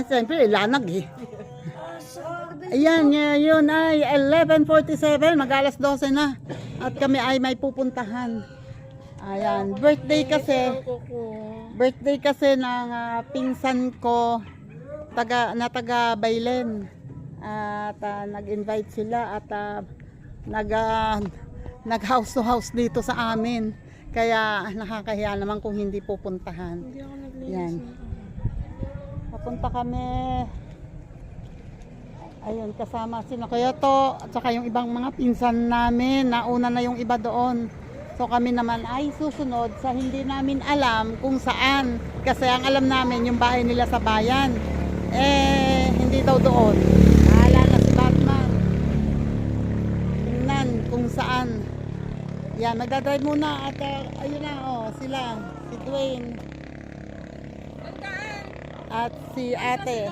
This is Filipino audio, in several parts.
siyempre, lanag eh. Ayan, yun ay 11:47, mag-alas 12 na. At kami ay may pupuntahan. Ayan, birthday kasi ng pinsan ko taga Baylen. At nag-invite sila at nag house to house dito sa amin. Kaya nakakahiya naman kung hindi pupuntahan. Yan. Papunta kami. Ayun, kasama si Kuyato at saka yung ibang mga pinsan namin. Nauna na yung iba doon. So kami naman ay susunod sa hindi namin alam kung saan. Kasi ang alam namin yung bahay nila sa bayan. Hindi daw doon. Bahala na si Batman. Tingnan kung saan. Yan, magdadrive muna at ayun na, sila. Si Dwayne. At si ate.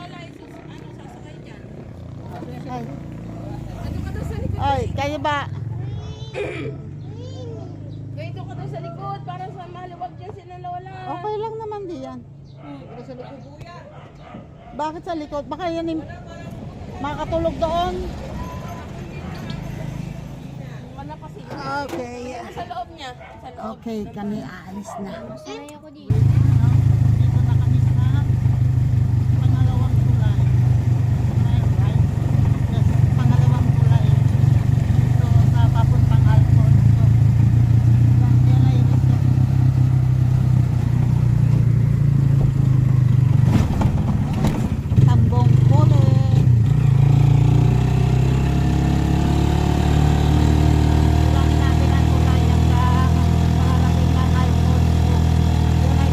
Ay, kayo ba? Dito ka doon sa likod para sa maluwag dyan sila wala. Okay lang naman diyan. Sa likod kuya. Bakit sa likod? Baka yan yung makatulog doon. Wala kasi. Okay. Sa loob niya. Sa loob. Okay, kami aalis na. Sanay ako dito. Dito na kami sa pangalawang tulay. Right? Yes, pangalawang tulay. Dito sa papuntang Alfonso. Yan ay ito. Tambong Pole. Tulangin natin ang tulay hanggang makarating ng Alfonso. Yan ay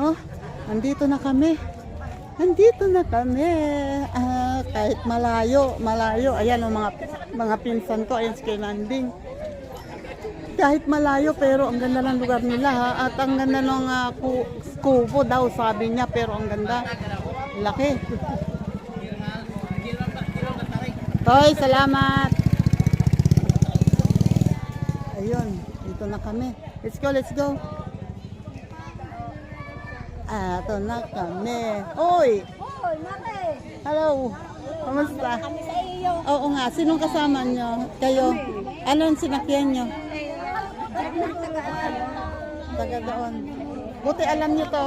oh. Nandito na kami. Nandito na kami. Kahit malayo. Ayan oh, mga pinsan ko. Ayan si Kinanding. Kahit malayo pero ang ganda ng lugar nila ha. At ang ganda ng kubo daw sabi niya pero ang ganda. Laki. Toy, salamat. Ayun, dito na kami. Let's go. Ito na kami. Oy! Hoy, mate! Hello! Kamusta? Kami sa iyo. Oo nga, sinong kasama nyo? Kayo? Anong sinakyan nyo? Taga doon. Buti alam nyo to.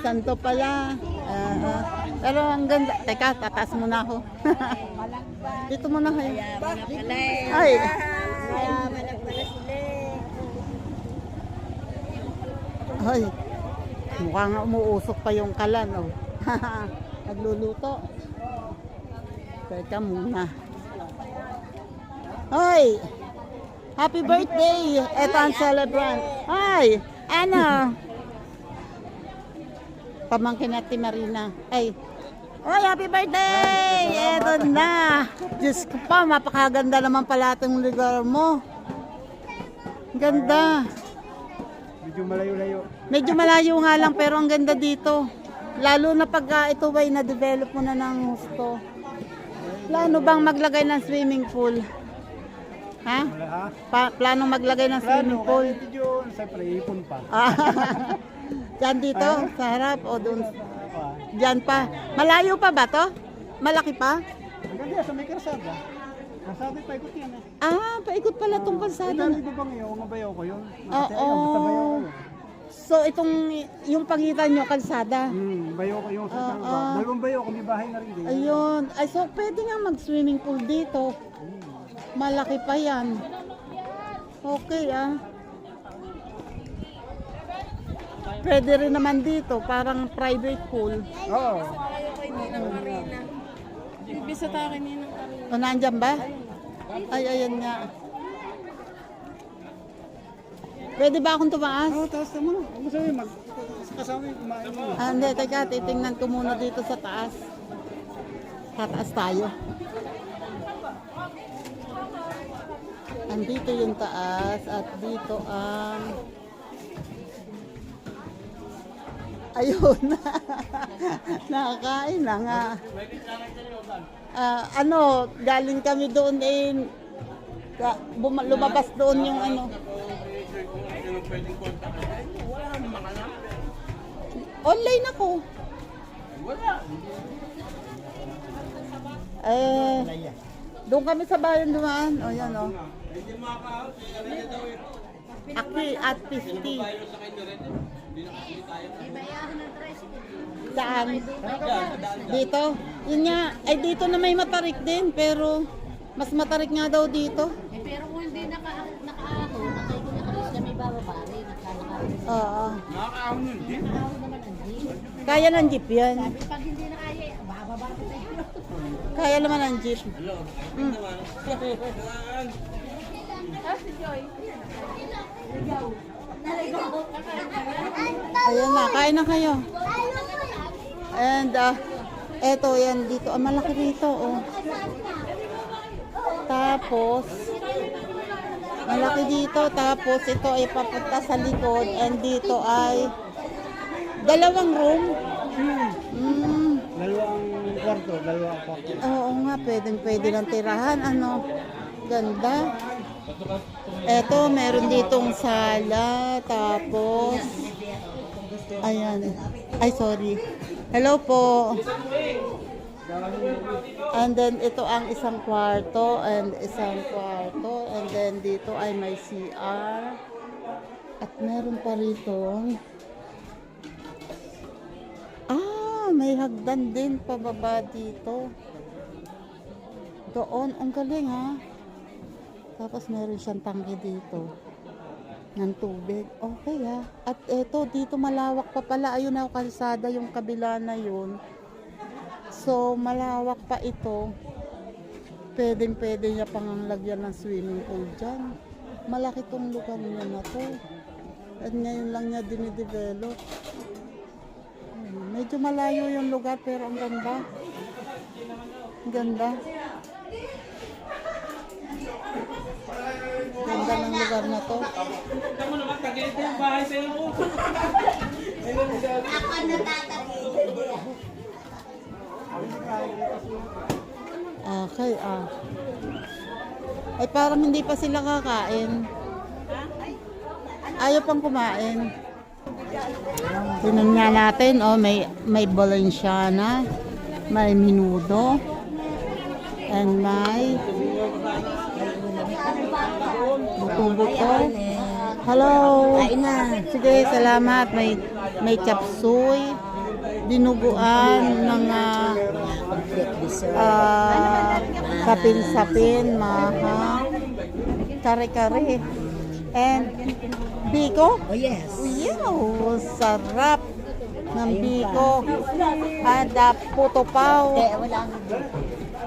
Santo pala. Pero ang ganda. Teka, tataas muna ako. Dito muna kayo. Ay! Ay! Mukhang umuusok pa yung kalan. Oh. Nagluluto. Teka muna. Hoy! Happy birthday! Ito ang celebrant. Hi! Ana! Pamangkin natin Marina. Ay! Hoy! Happy birthday! Ito na! Diyos ko pa, mapakaganda naman pala itong lugar mo. Ganda. Medyo malayo-layo. Medyo malayo nga lang pero ang ganda dito. Lalo na pag ito ba na-develop mo na ng gusto. Plano bang maglagay ng swimming pool? Ha? Plano maglagay ng swimming pool? Plano, yun. Siyempre, ipon pa. Diyan dito? Sa harap o doon? Diyan pa. Malayo pa ba to? Malaki pa? Ang ganda, sa may karsada. Karsada, paikot yan eh. Paikot pala tong kalsada. Ang dami ba ngayon? Mga bayaw ko yun. Oo. Basta bayaw ko yun. So itong, yung pagitan nyo, kalsada? Bayaw ko yung sa dalawang bayaw ko, may bahay na rin din. Ayun. Ay, so pwede nga mag-swimming pool dito. Malaki pa yan. Okay Pwede rin naman dito, parang private pool. Oo. Bisa tayo kanina. O, nandyan ba? Ay, ayan nga. Pwede ba akong tumaas? Oo, taas naman. Huwag mo sabihin, kasama yung kumain mo. Hindi, teka, titingnan ko muna dito sa taas. Tataas tayo. Andito yung taas at dito ang... Ayun. Nakakain na nga. Galing kami doon lumabas doon yung ano. Online ako. Doon kami sa bayan dumaan. O yan o. Aki at 50. Saan? Dito? Yun nga. Ay dito na may matarik din. Pero mas matarik nga daw dito. Pero kung hindi nakaahon, nakikinahalis na may bababari, nakakaahon. Oo. Nakakaahon yun, din. Nakakaahon naman ang jeep. Kaya ng jeep yan. Pag hindi na kaya, bababa ko tayo. Kaya naman ang jeep. Si Joy. Ayan na, kain na kayo. And eto yan dito, malaki rito oh. Tapos malaki dito, tapos ito ay papunta sa likod and dito ay dalawang room. Dalawang kwarto. Oo nga, pwede ng tirahan, ano. Ganda. Eto, meron ditong sala, tapos ayan. Ay, sorry. Hello po. And then ito ang isang kwarto and then dito ay may CR. At meron pa rito. May hagdan din pababa dito. Doon, ang galing ha. Tapos meron siyang tangke dito ng tubig. Okay ha. At eto, dito malawak pa pala. Ayun na kalsada, yung kabila na yun. So, malawak pa ito. Pwede niya pang lagyan ng swimming pool dyan. Malaki tong lugar niya na to. At ngayon lang niya dinidevelop. Medyo malayo yung lugar pero ang ganda. Ang ganda. Ganda ng lugar na to. Okay, Ay parang hindi pa sila kakain. Ayaw pang kumain. Tingnan nga natin, may Valenciana, may menudo, and may buto-buto. Hello. Kain na. Sige, salamat. May chapsuy, dinuguan ng Complete dessert. sapin-sapin, maha, kare-kare, and biko. Oh yes. Wow, sarap ng biko. At puto pao. Wala nga din.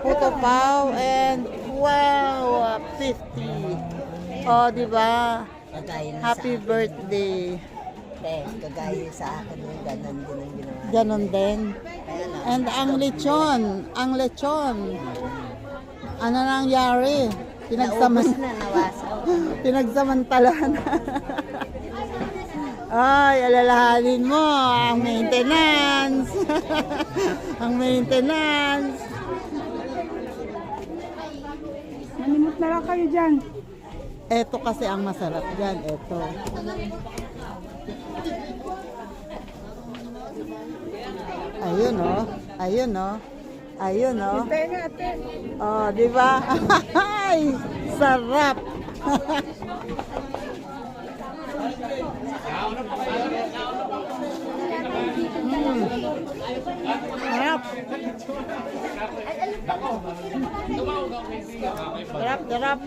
Puto pao and wow, 50. Oh, di ba? Kagaya na Happy sa birthday. kagaya sa akin yung ganon din ang ginawa. Ganon din. Kaya lang. And ang lechon. Ano nangyari? Naubos na, nawasaw. Pinagsamantala na. Ay, alalahanin mo ang maintenance. Ang maintenance. Manimot na lang kayo dyan. Ito kasi ang masarap dyan. Ito. Ayun oh. Ayun oh. Ayun oh. Tenga, ate. Oh, di ba? Ay, sarap. Sarap. Sarap.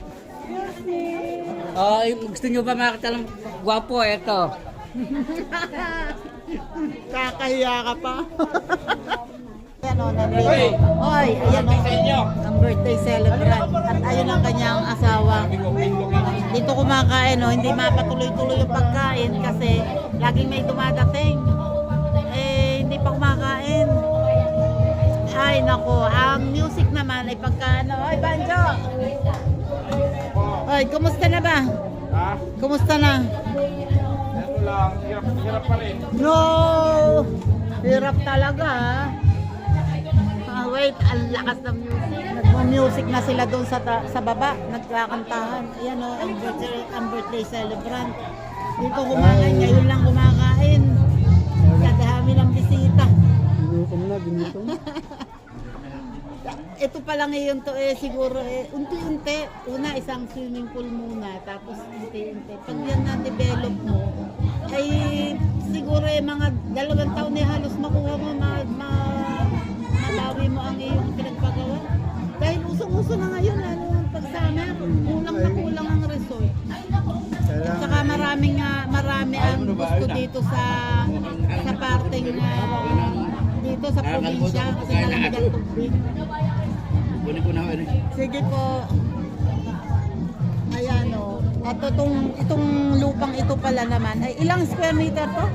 Gusto nyo ba makita ng gwapo? Ito. Kakahiya ka pa. Ayan o, nandito. Oy, ayan o. Ang birthday celebrant. At ayun ang kanyang asawa. Dito kumakain o. Hindi mapatuloy-tuloy yung pagkain kasi laging may dumadating. Hindi pa kumakain. Ay, nako. Ang music naman ay pagka ano. Oy, Banjo! Oy, kumusta na ba? Ha? Kumusta na? Ito lang, hirap pa rin. No! Hirap talaga ha. Wait, ang lakas ng music. Nagmo-music na sila doon sa baba, nagkakantahan. Ayan o, ang birthday celebrant. Dito kumakain, ngayon lang kumakain. Sa dami ng bisita. Ginutom. Ito pa lang ngayon to siguro unti-unti. Una, isang swimming pool muna, tapos unti-unti. Pag yan na-develop mo, ay siguro mga 2 taon na halos makuha mo, malawi mo ang iyong pinagpagawa. Dahil usong-uso na ngayon, ang pagsama, kulang na kulang ang resort. At saka marami ang gusto dito sa parteng dito sa probinsya kasi malamig ang tubig. Sige po. Ayan o. At itong lupang ito pala naman, ay ilang square meter to?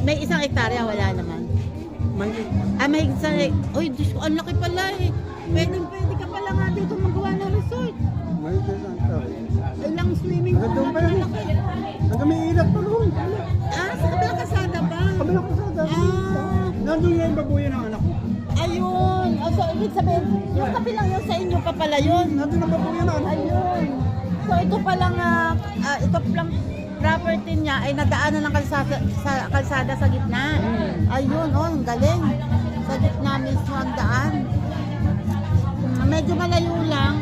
May isang hektarya, wala naman. May isang uy, Diyos ko, ang laki pala eh. Pwede ka pala nga dito magawa ng resort. Ilang swimming pool na malaki. Hanggang may ilat pa rin. Sa kabilang kasada ba? Kabilang kasada. Nandun nga yung babuyan ng anak ko. Ayun. So, ibig sabihin, yung kabilang yun sa inyo pa pala yun. Nandun ang babuyan ng anak ko. Ayun. So, ito palang property niya ay nadaanan ng kalsada sa gitna. Ayun, ang galing. Sa gitna mismo ang daan. Medyo malayo lang.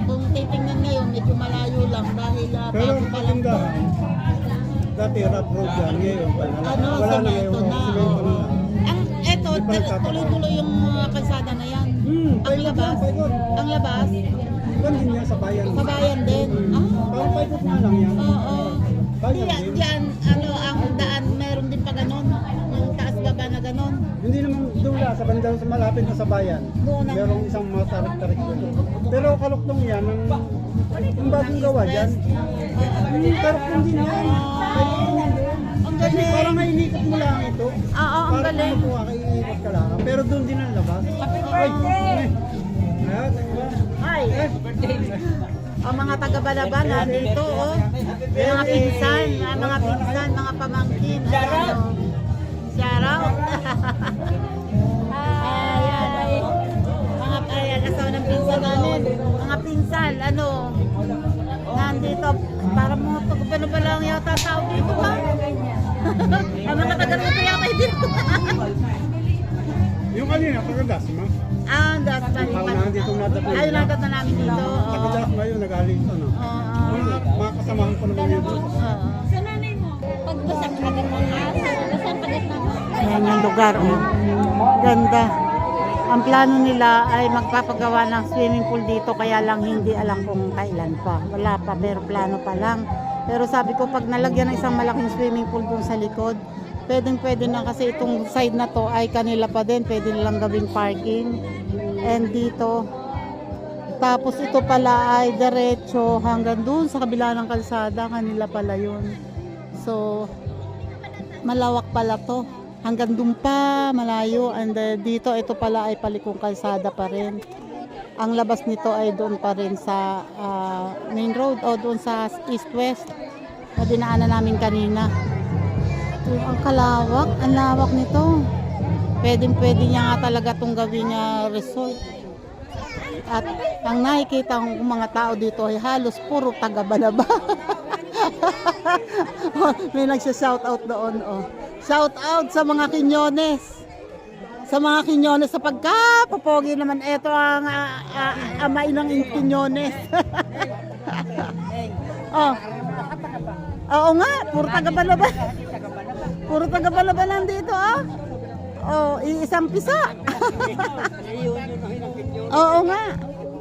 Kung titingnan ngayon, medyo malayo lang dahil Pero bago pa lang to. kagandahan, dati rough road yan, ngayon pa na. Ano, Wala na semento ngayon. na. Semento na. Eto, tuloy-tuloy yung kalsada na yan. Ang labas, Iban din yan sa bayan. sa bayan din. Parang paikot nga lang yan. Oo. Bayan din. Diyan, ang daan, meron din pa ganon. Yung taas baba na ganon. Hindi naman doon sa banda sa malapit na sa bayan. Doon ang- Merong isang mga tarik-tarik dito. Pero kaluktong yan, ang bagong gawa dyan. Pero hindi na yan. Ang galing. Parang nainikot mo lang ito. Oo, ang Parang galing. ano po, kaiikot ka lang. Pero doon din ang labas. Ay, ayan, diba? Ay, ang mga taga-Balaban dito, oh. Yung mga pinsan, mga pamangkin. Ano. Shout out. Ayan. Ayan, kasama ng pinsan namin. Mga pinsan, ano, nandito, parang mga taga-Balaban lang yata tao dito ba? Ang mga taga-Ruto yata dito. Yung kanina, pagkagas, ma. That's bali. Paunahan dito nadating. Ayun, natat na namin dito. Oo. Pagkagas ngayon, nag-alis, ano. Mga kasamahan ko naman yun. Sa nanay mo, pag basang kagat ng aso, basang kagat ng Ayan yung lugar, oh. Ganda. Ang plano nila ay magpapagawa ng swimming pool dito, kaya lang hindi alam kung kailan pa. Wala pa, pero plano pa lang. Pero sabi ko, pag nalagyan ng isang malaking swimming pool dun sa likod, pwede na kasi itong side na to ay kanila pa din. Pwede nilang gawing parking. And dito, tapos ito pala ay diretso hanggang dun sa kabila ng kalsada. Kanila pala yun. So, malawak pala to. Hanggang dun pa, malayo. And dito, ito pala ay palikong kalsada pa rin. Ang labas nito ay doon pa rin sa main road o doon sa east-west na dinaanan namin kanina. Ang kalawak, ang lawak nito. Pwede niya nga talaga itong gawing resort. At ang nakikita ng mga tao dito ay halos puro taga-Balaba. May nagsha-shoutout doon. Oh. Shoutout sa mga Quiñones. Sa mga Quiñones sa pagkapapogi naman. Ito ang amay ng Quiñones. Oh. Oo nga, puro taga-Balaba. Puro taga-Balaba nandito, ah. Oh, isang pisa. Oo nga.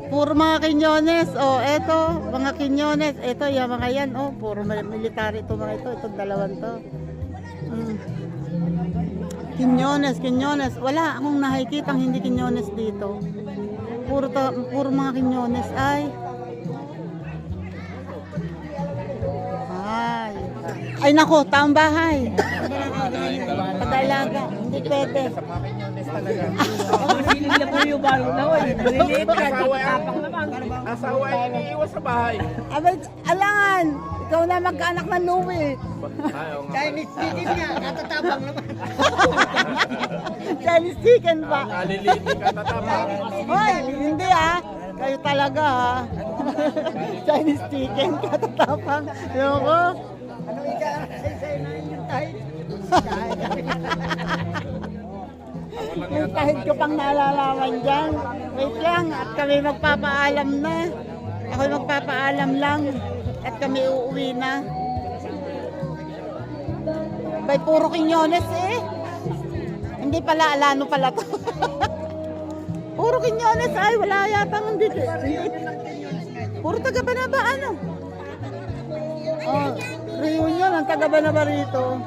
Puro mga Quiñones. Oh, eto, mga Quiñones. Eto, yung mga yan. Oh, puro military ito mga ito. Itong dalawan to. Quiñones. Wala akong nakikitang hindi Quiñones dito. Puro mga Quiñones. Ay nako, taong bahay. Padalaga, hindi pwede. Asawa ay iniiwas sa bahay. Abay, alangan, ikaw na magkaanak ng Louie. Chinese chicken nga, natatabang naman. Chinese chicken ba? Naliliti ka tatapang. Hoy, hindi ah. Kayo talaga ah. Chinese chicken, katatapang. Loko. Ano ika? Say na yung tayo. Yung kahit ko pang nalalaman dyan. Wait lang, at kami magpapaalam na. Ako magpapaalam lang. At kami uuwi na. Bay, puro Quiñones eh. Hindi pala, Alano pala to. Puro Quiñones ay, wala yatang hindi. Puro taga-Banaba, ano? Oh, reunion ang taga-Banaba rito.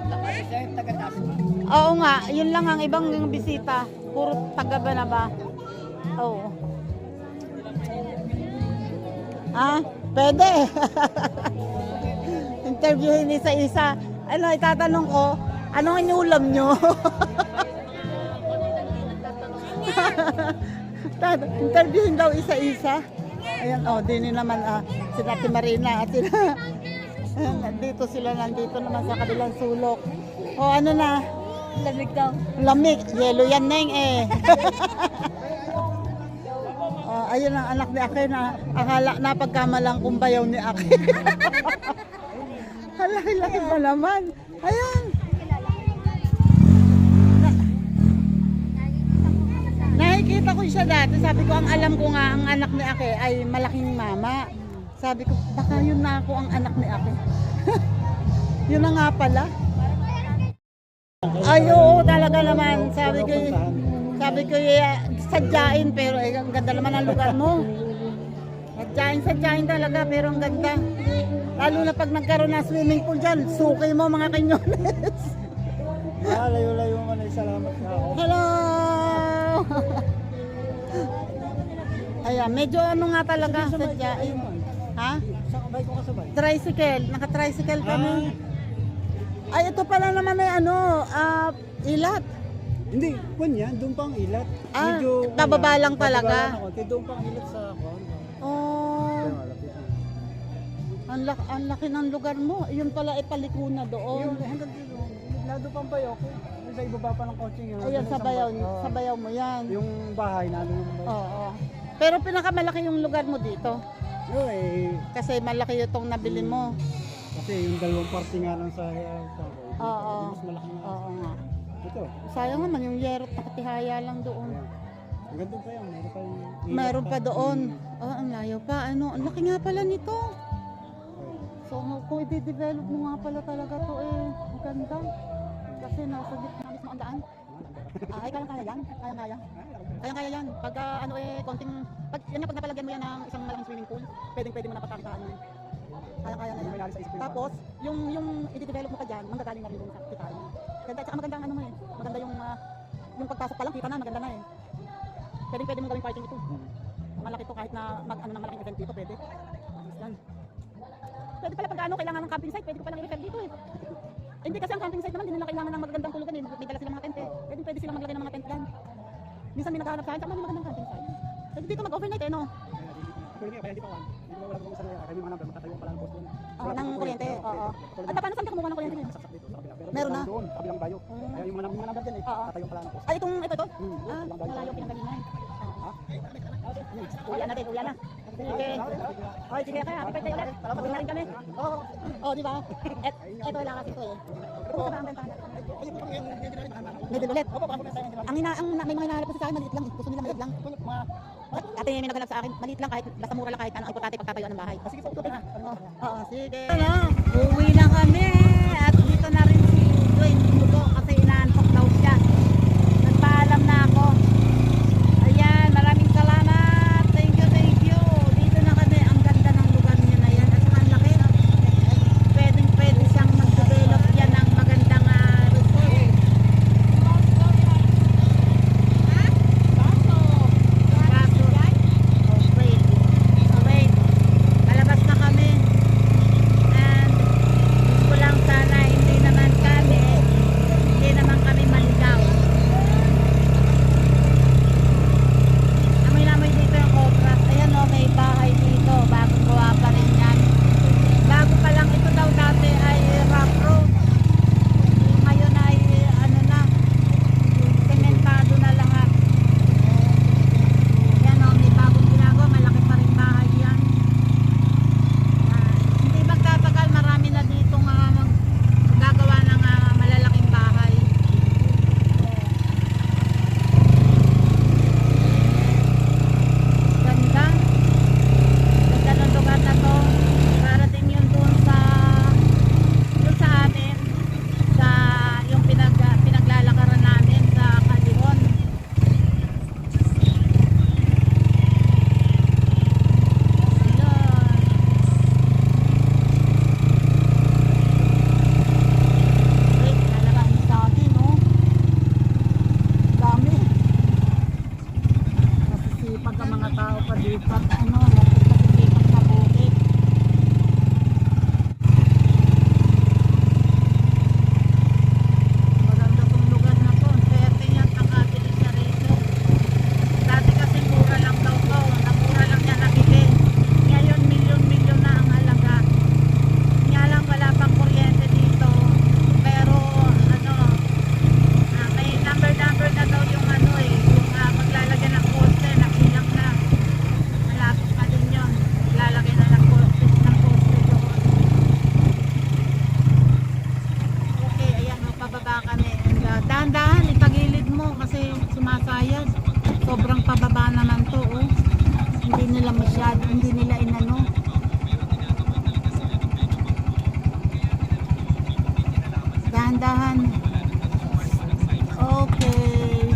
Oo nga, yun lang ang ibang bisita. Puro taga-Banaba. Oo. Pwede. Interviewin isa-isa. Ano, itatanong ko, anong inulam nyo? Interviewin daw isa-isa. Ayan, din naman si Ate Marina at nandito naman sa kabilang sulok. Ano na? lamig daw. Lamig, yelo yan neng eh. Ayun ang anak ni Ake na akala na pagkamalang kumbayaw ni Ake. Halaki-laki pa naman. Ayan. Nakikita ko siya dati. Sabi ko, ang alam ko nga, ang anak ni Ake ay malaking mama. Sabi ko, baka yun na ako ang anak ni Ake. Yun na nga pala. Ay, oo, talaga naman. Sabi ko, sadyain, pero ang ganda naman ang lugar mo. Sadyain talaga, pero ang ganda. Lalo na pag nagkaroon ng swimming pool dyan, suki mo mga Quiñones. Layo-layo man ay salamat na ako. Hello! medyo ano nga talaga sadyain. Ha? Sakabay ko kasabay. Tricycle, naka-tricycle kami. Ay, ito pala naman ay ilat. Hindi, kung yan, doon pang ilat. Ah, bababa lang talaga. Doon pang ilat sa kwan. Oh, Kaya malapit na. ang laki ng lugar mo. Yun pala ay paliko na Yun, doon. hanggang dito. Lado pang bayo ko. Sa ibaba pa ng kotse yun. Ayan, sa bayaw mo yan. Yung bahay, nalo yung bahay. Oo. Pero pinakamalaki yung lugar mo dito. No, Kasi malaki itong nabili mo. kasi yung dalawang parte nga lang sa Oo. mas malaki nga. Oo nga. Ito. Sayang naman yung yerot nakatihaya lang doon. Ang ganda pa yan. Meron pa yung Meron pa doon. Oh, ang layo pa. Ano, ang laki nga pala nito. So, kung i-develop mo nga pala talaga to ang ganda. Kasi nasa gitna mismo ang daan. Ay, kaya yan. Kaya yan. Pagka konting, pag napalagyan mo yan ng isang malaking swimming pool, pwede mo na patakitaan yan. Kaya na yan. Tapos, yung i-develop mo pa dyan, manggagaling na rin dun sa kitaan. Ganda, tsaka maganda ang ano mo maganda yung pagpasok pa lang, kita na, maganda na Pwede mong gawing parking ito. Malaki to kahit na mag-ano ng malaking event dito, pwede. Yan. Pwede pala pag kailangan ng camping site, pwede ko palang i-refer dito Hindi kasi ang camping site naman, hindi nila kailangan ng magagandang tulugan May dala silang mga tent Pwede silang maglagay ng mga tent yan. Minsan may naghahanap sa akin, saan may magandang camping site? Pwede dito mag-overnight no? Kaya hindi pa wan. Hindi ba wala pa sa kaya may mga number magtatayo pala ng post doon. Ng kuryente, oo. At paano saan ka kumuha ng kuryente niya? Saksak dito sa kabila. Pero Meron na? doon, kabilang bayo. Kaya yung mga number dyan tatayo pala ng post. Ay, ito? Malayo pinanggalingan. Uwian natin. Sige. Oy, sige kaya. Happy birthday ulit. Pagod na rin kami. Oo, di ba? Ito lang kasi ito Ito sa bangka. Medyo ulit. May mga hinahanap kasi sa akin, maliit lang. Gusto nila maliit lang. Ate may naghanap sa akin, maliit lang kahit basta mura lang kahit ano, importante pagtatayuan ng bahay. Sige po, tuloy na. Oo, sige. Uwi na kami at dito na rin si Dwayne Mugo kasi inaantok daw siya. Nagpaalam na ako. Ayan, maraming salamat. Thank you. Dito na kami. Ang ganda ng lugar niya na yan. At saka ang laki. Pwede siyang mag-develop yan ng magandang resort. Wait. Palabas na kami. And gusto lang sana hindi naman kami maligaw. Amoy dito yung Cobras. Ayan may bahay dito. Bagong gawa pa rin yan. Bago pa lang ito daw dati ay rough road. Ngayon ay sementado na lahat. Ayan may bagong ginagawa. Malaki pa rin bahay yan. Hindi magtatagal. Marami na dito gagawa ng malalaking bahay. Ganda ng lugar na to. Para din yun doon sa amin, sa yung pinaglalakaran namin sa Calihon. Wait, lalakarin sa atin dami. Masisipag ang mga tao pa dito. Masisipag sa bukid. Maganda tong lugar na to. Swerte yan ang atin siya rito. Dati kasi mura lang daw to. Mura lang niya nabili. Ngayon milyon-milyon na ang halaga. Nga lang wala pang kuryente dito. Pero may number na daw yung yung maglalagyan ng poste, nakilang na. Malapit pa din yun. Lalagay na ng poste doon. Okay, ayan, pababa kami. And, dahan-dahan, itagilid mo kasi sumasayad. Sobrang pababa naman to, Hindi nila inano. Dahan-dahan. Okay.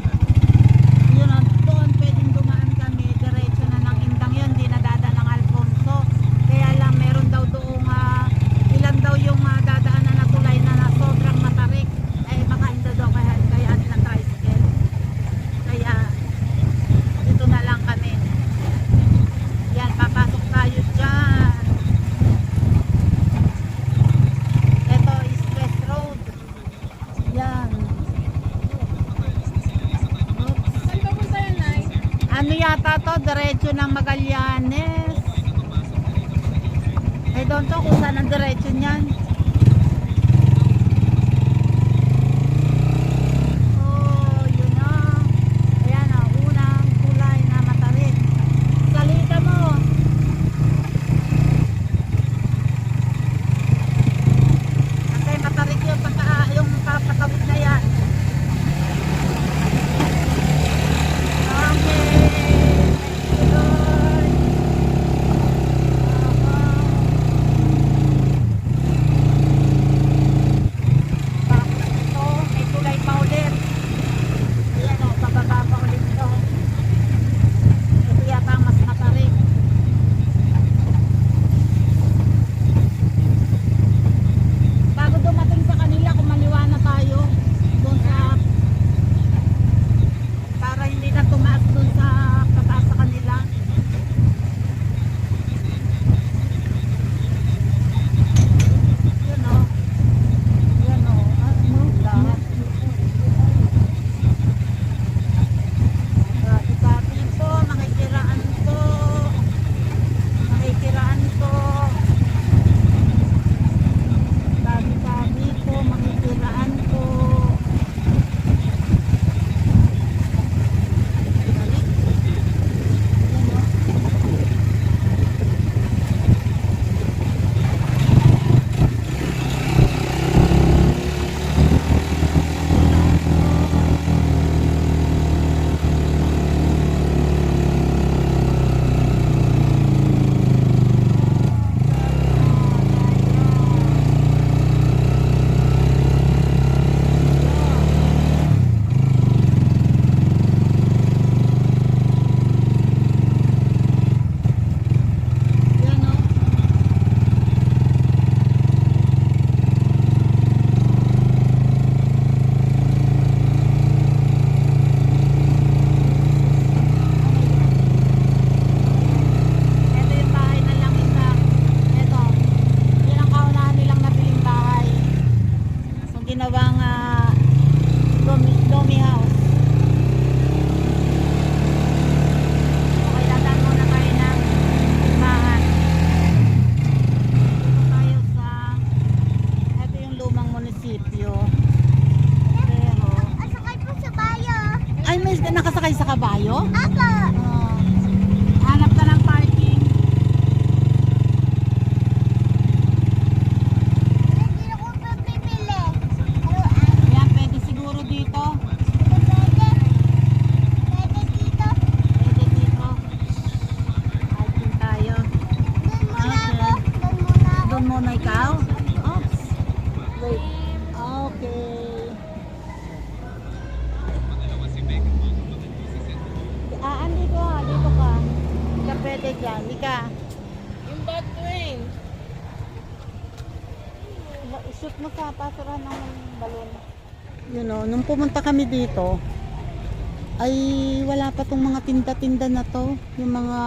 Yun doon pwedeng dumaan kami. Diretso na ng Indang yun. Di nadadaan ng Alfonso. Kaya lang meron daw doong ilan daw yung dadaanan na tulay na sobrang matarik. Baka hindi daw kaya din ang tricycle. Kaya dito na lang kami. Ano yata to? Diretso ng Magallanes. I don't know kung saan ang diretso niyan. Oh, yun na. Ayan na, unang kulay na matarik. Salita mo. Kasi matarik yung yung papatawid na yan. Nakasakay sa kabayo? Ako! Oh. Hanap ka ng parking. Hindi ako pipili. Ayan, pwede siguro dito. Pwede dito. Pwede dito. Parking tayo. Doon muna ako. Doon muna ako. Doon muna ikaw? Oops. Wait. Okay. Andito ha. Dito ka. Hindi ka pwede dyan. Hindi ka. Yung bag ko eh. Shoot mo sa pasuran ng balon. You know, nung pumunta kami dito, ay wala pa tong mga tinda-tinda na to. Yung mga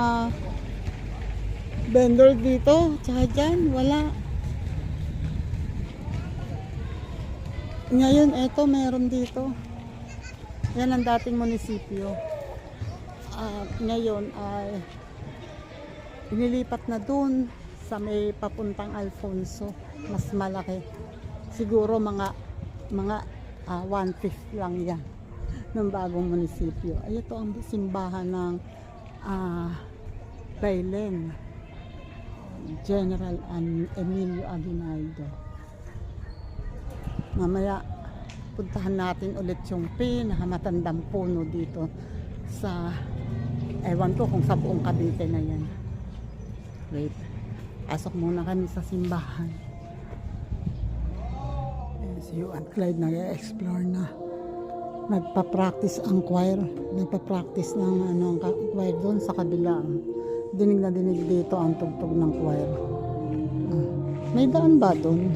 vendor dito. Tsaka dyan, wala. Ngayon, eto, meron dito. Yan ang dating munisipyo. At ngayon ay inilipat na dun sa may papuntang Alfonso. Mas malaki. Siguro mga 1/5 lang yan ng bagong munisipyo. Ay, ito ang simbahan ng Bailen, General Emilio Aguinaldo. Mamaya puntahan natin ulit yung pinakamatandang puno dito sa, ewan ko kung sa buong Cavite na yan. Wait, pasok muna kami sa simbahan. Si Juan Clyde nag-explore na. Nagpa-practice ang choir. Nagpa-practice ng ang choir doon sa kabila. Dinig na dinig dito ang tugtog ng choir. May daan ba doon?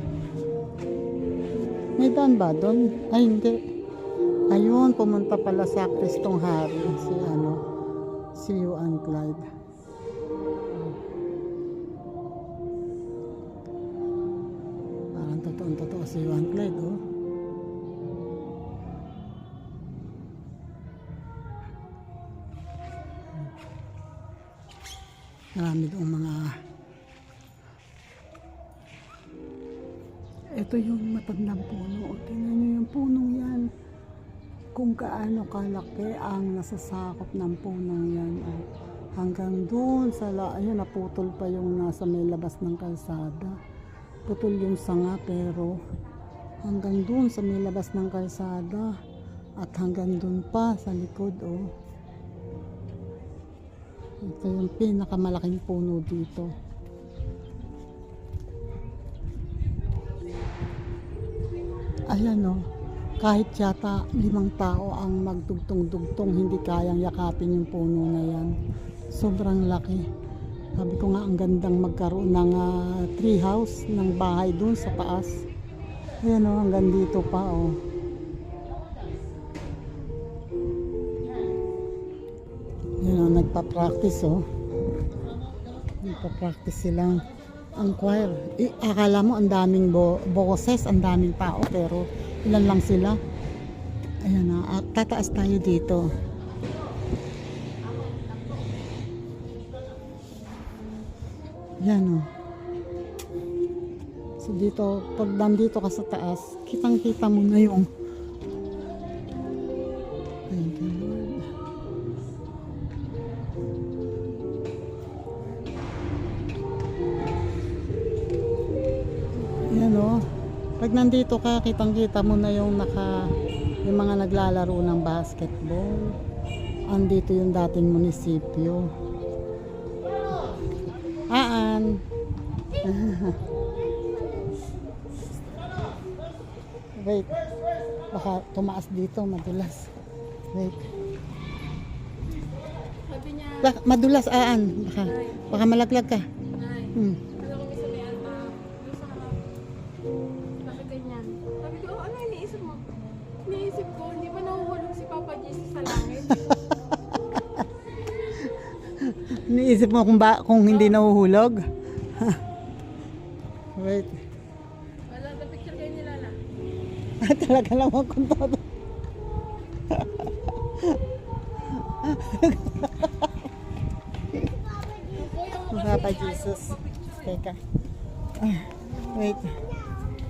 May daan ba doon? Ay, hindi. Ayun, pumunta pala sa Kristong Hari. Si Juan Clyde. Parang totoo si Juan Clyde, oh. Marami doong mga... Ito yung matandang puno. O, tingnan nyo yung punong yan. Kung gaano kalaki ang nasasakop ng punong yan. O, hanggang doon sa... Ayun, naputol pa yung nasa may labas ng kalsada. Putol yung sanga pero hanggang doon sa may labas ng kalsada. At hanggang doon pa sa likod. O. Ito yung pinakamalaking puno dito. Ayan o, kahit yata 5 tao ang magdugtong-dugtong, hindi kayang yakapin yung puno na yan. Sobrang laki. Sabi ko nga, ang gandang magkaroon ng tree house, ng bahay dun sa taas. Ayan o, hanggang dito pa o. Ayan o, nagpa-practice o. Nagpa-practice silang ang choir. Akala mo ang daming boses, ang daming tao, pero ilan lang sila. Ayan na, tataas tayo dito. Ayan o. So dito, pag nandito ka sa taas, kitang-kita mo na yung... Thank you, Lord. Yan o. Pag nandito ka, kitang-kita mo na yung yung mga naglalaro ng basketball. Andito yung dating munisipyo. Wait. Baka tumaas dito, madulas. Wait. Sabi niya, Madulas, baka malaglag ka. Nay, Hmm. alam ko may sabihan pa. Doon sa harap. Sabi ganyan. Sabi ko, ano iniisip mo? Iniisip ko, hindi ba nahuhulog si Papa Jesus sa langit? Iniisip mo kung hindi nahuhulog? Wait. Wala na picture kayo ni Lala. Talaga naman kung todo. Papa Jesus. Teka. Wait.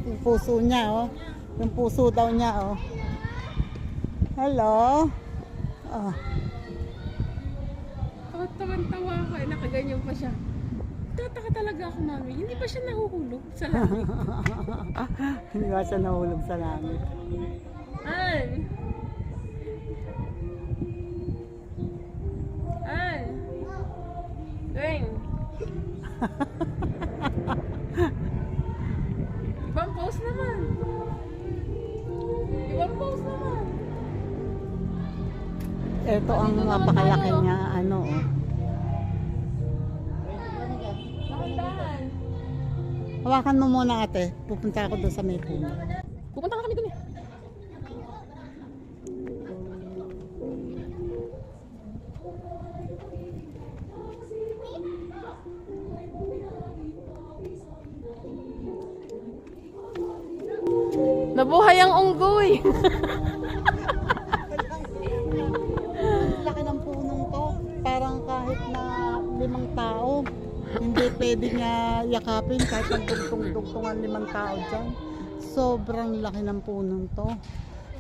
Yung puso niya, oh. Yung puso daw niya, oh. Hello? Oh. Tawan-tawa ako eh, nakaganyan pa siya. Tataka talaga ako, mami. Hindi ba siya nahuhulog sa langit? Hindi ba siya nahulog sa langit? An! An! Gwen! Ibang pose naman. Ibang pose naman. Ito ang napakalaki niya, ano, oh. Dahan-dahan. Hawakan mo muna, ate. Pupunta ako doon sa may puno. Pupunta ka kami dun eh. Nabuhay ang unggoy. Laki ng punong to. Parang kahit na 5 tao, hindi pwede niya yakapin kahit nagdugtong-dugtungan 5 tao dyan. Sobrang laki ng punong to.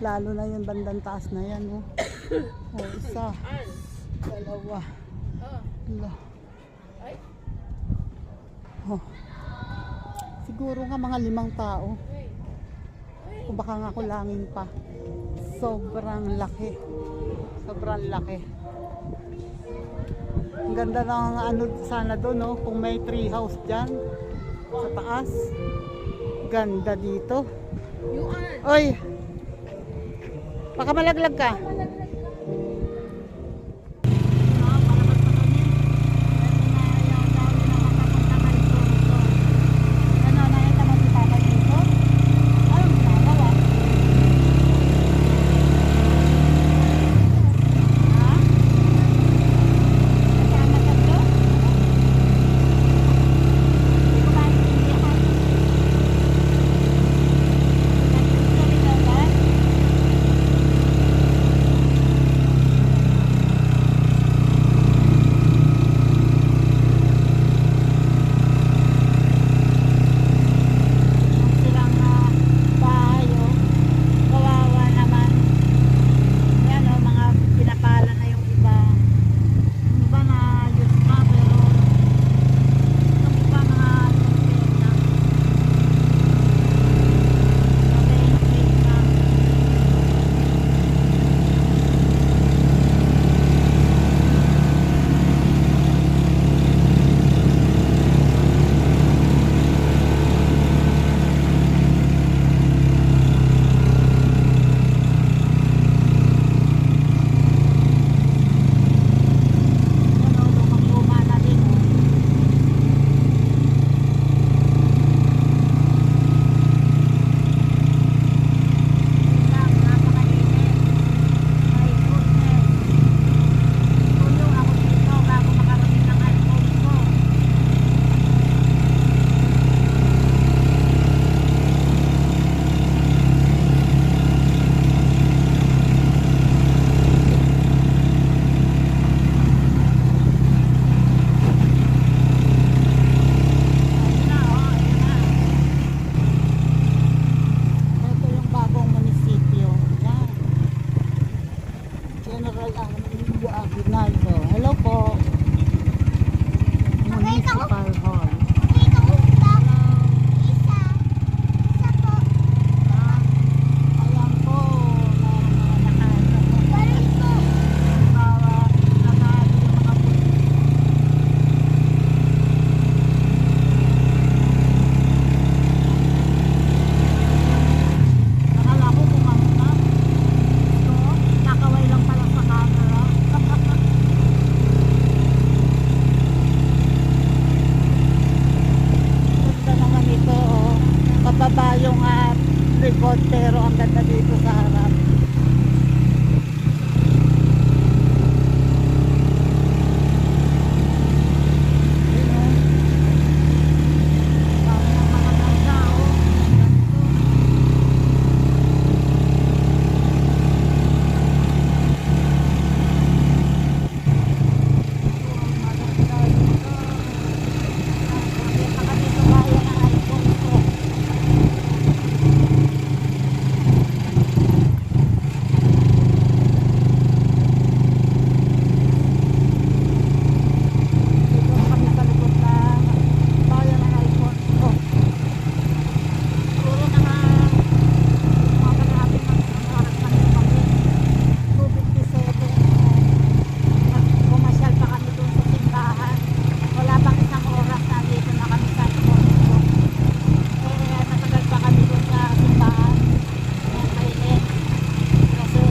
Lalo na yung bandang taas na yan. Oh. Oh, isa. Dalawa. Wala. Oh. Siguro nga mga 5 tao. O baka nga kulangin pa. Sobrang laki. Sobrang laki. Ang ganda ng ano sana doon, no? Kung may tree house dyan sa taas. Ganda dito. Oy! Baka malaglag ka. General Aguinaldo. Hello po. Municipal Hall. Ayan po. Nakala ko kung ano na. So, nakaway lang pala sa camera. Ganda naman ito, oh. Pababa yung likod pero ang ganda dito sa harap. Yun, oh. Dami ng mga ganda, oh. Ganito. Pumasyal pa kami doon sa simbahan. Wala pang isang oras na dito na kami sa Alfonso. Natagal pa kami doon sa simbahan. Ang mainit. Kasi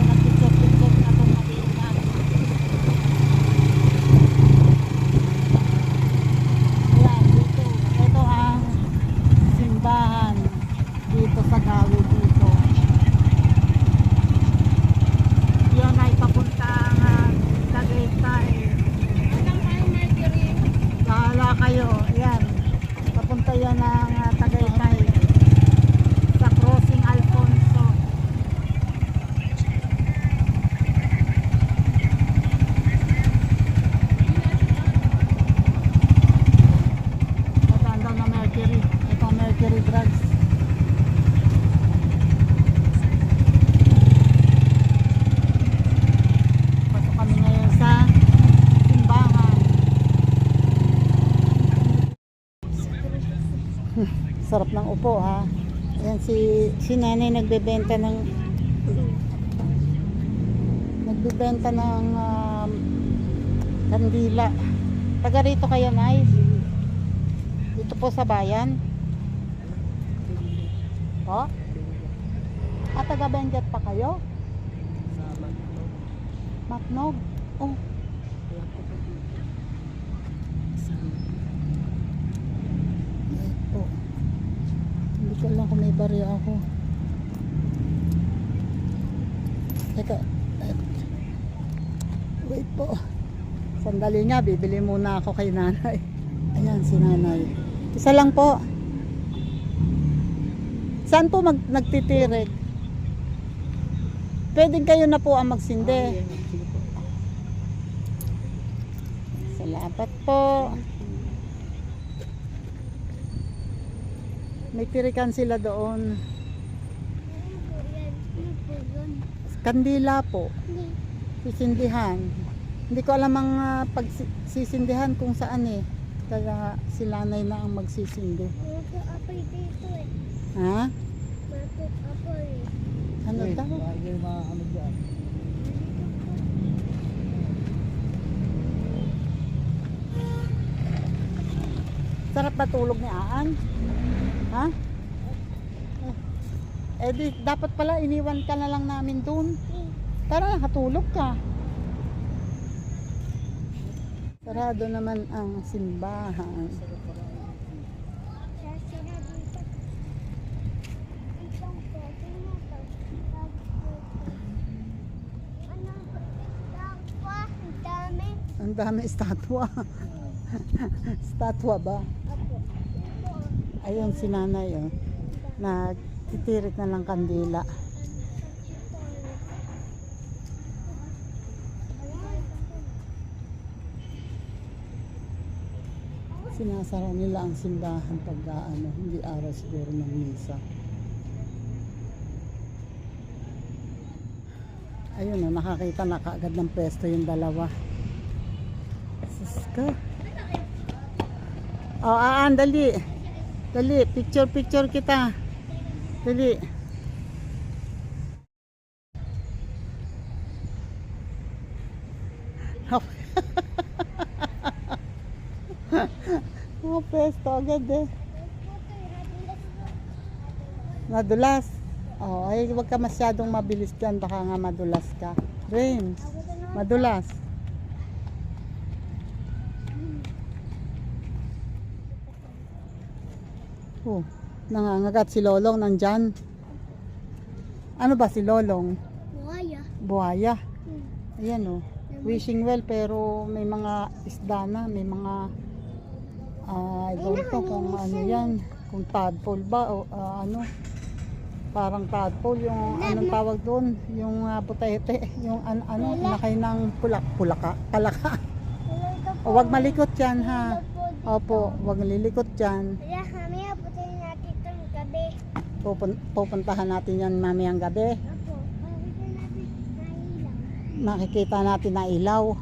nagpicture-picture na itong Marina. Ayan, dito. Ito ang simbahan dito sa gawin dito. Yan ay papuntang Tagaytay. Hanggang tayo, Mercury. Bahala kayo. Ayan. Papunta yan ng Tagaytay. Sa Crossing Alfonso. Ito daw na Mercury. Ito ang Mercury Drugs. Pasok kami ngayon sa simbahan. Sarap ng upo, ha. Ayan si nanay nagbebenta ng kandila. Taga rito kayo, Nay? Dito po sa bayan? Po? Taga Benguet pa kayo? Matnog? Oh. Ito. Hindi ko lang kung may barya ako. Teka. Wait po. Sandali nga, bibili muna ako kay nanay. Ayan si nanay. Isa lang po. Saan po nagtitirik? Pwedeng kayo na po ang magsindi. Salamat po. May tirikan sila doon. Kandila po. Sisindihan. Hindi ko alam ang pagsisindihan kung saan eh. Kaya si nanay na ang magsisindi. Apoy dito eh. Ha? Apoy. Ano daw? Sarap ba tulog ni Aan? Ha? Eh di, dapat pala iniwan ka na lang namin dun. Tara, nakatulog ka. Sarado naman ang simbahan. Ang dami estatwa. Estatwa ba? Ayun si nanay, oh. Nagtitirik na lang kandila. Sinasara nila ang simbahan pag hindi araw siguro ng misa. Ayun na, nakakita na kaagad ng pwesto yung dalawa. Siska. Dali. Dali, picture kita. Dali. Mga pwesto agad eh. Madulas. Ay wag ka masyadong mabilis dyan, baka nga madulas ka. James, madulas. Nangangagat si Lolong nandyan. Ano ba si Lolong? Buhaya. Buhaya. Ayan wishing well, pero may mga isda na, may mga I don't know kung ano yan, kung tadpole ba o ano, parang tadpole yung anong tawag doon, yung butete, yung ano, nakay ng palaka. O wag malikot yan ha. Opo, wag lilikot dyan. Kaya kami abutin natin itong gabi. Pupuntahan natin yan mamayang gabi. Opo, abutin natin na ilaw. Makikita natin na ilaw.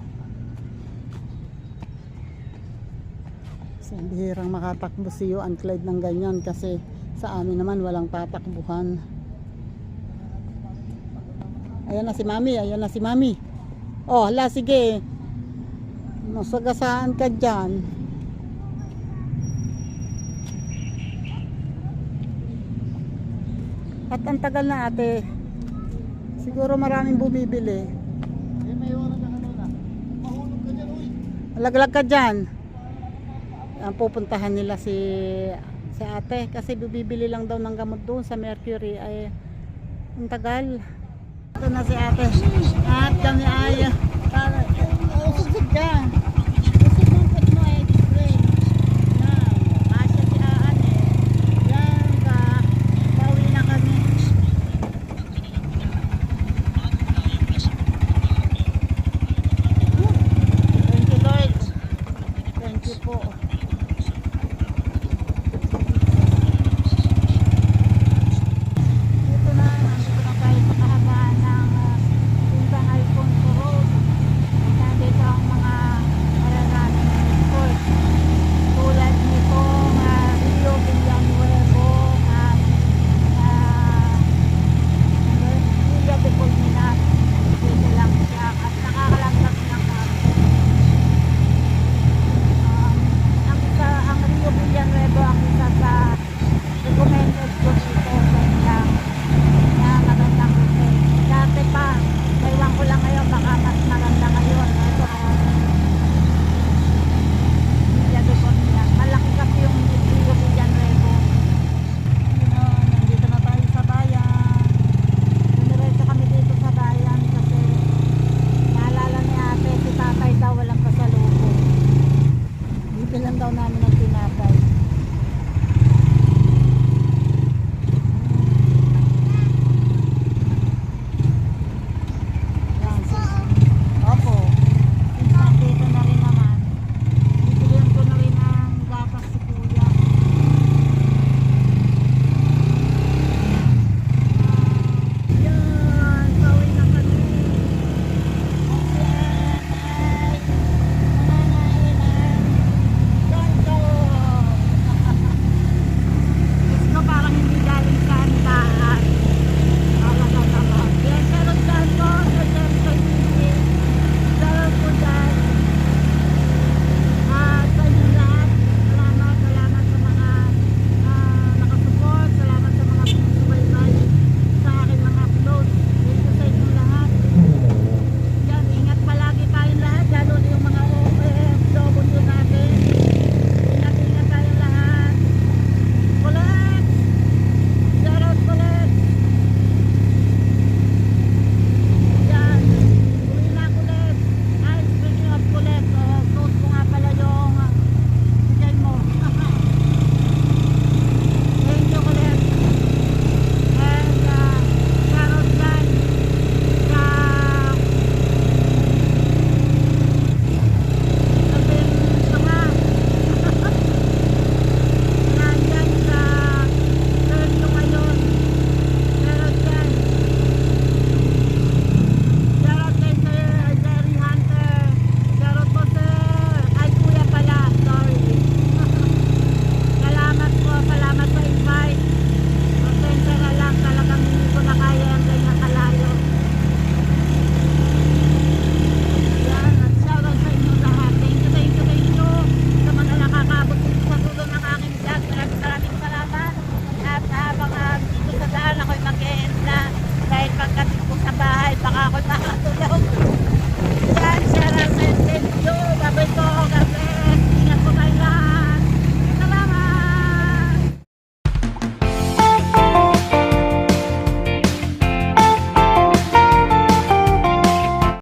So, bihirang makatakbo si Hugh and Clyde ng ganyan kasi sa amin naman walang tatakbuhan. Ayan na si Mami. Oh, hala, sige. Masagasaan ka dyan. At ang tagal na ate. Siguro maraming bumibili. Laglag ka dyan. Ang pupuntahan nila si ate kasi bibili lang daw ng gamot doon sa Mercury ay ang tagal. Ito na si ate at kami ay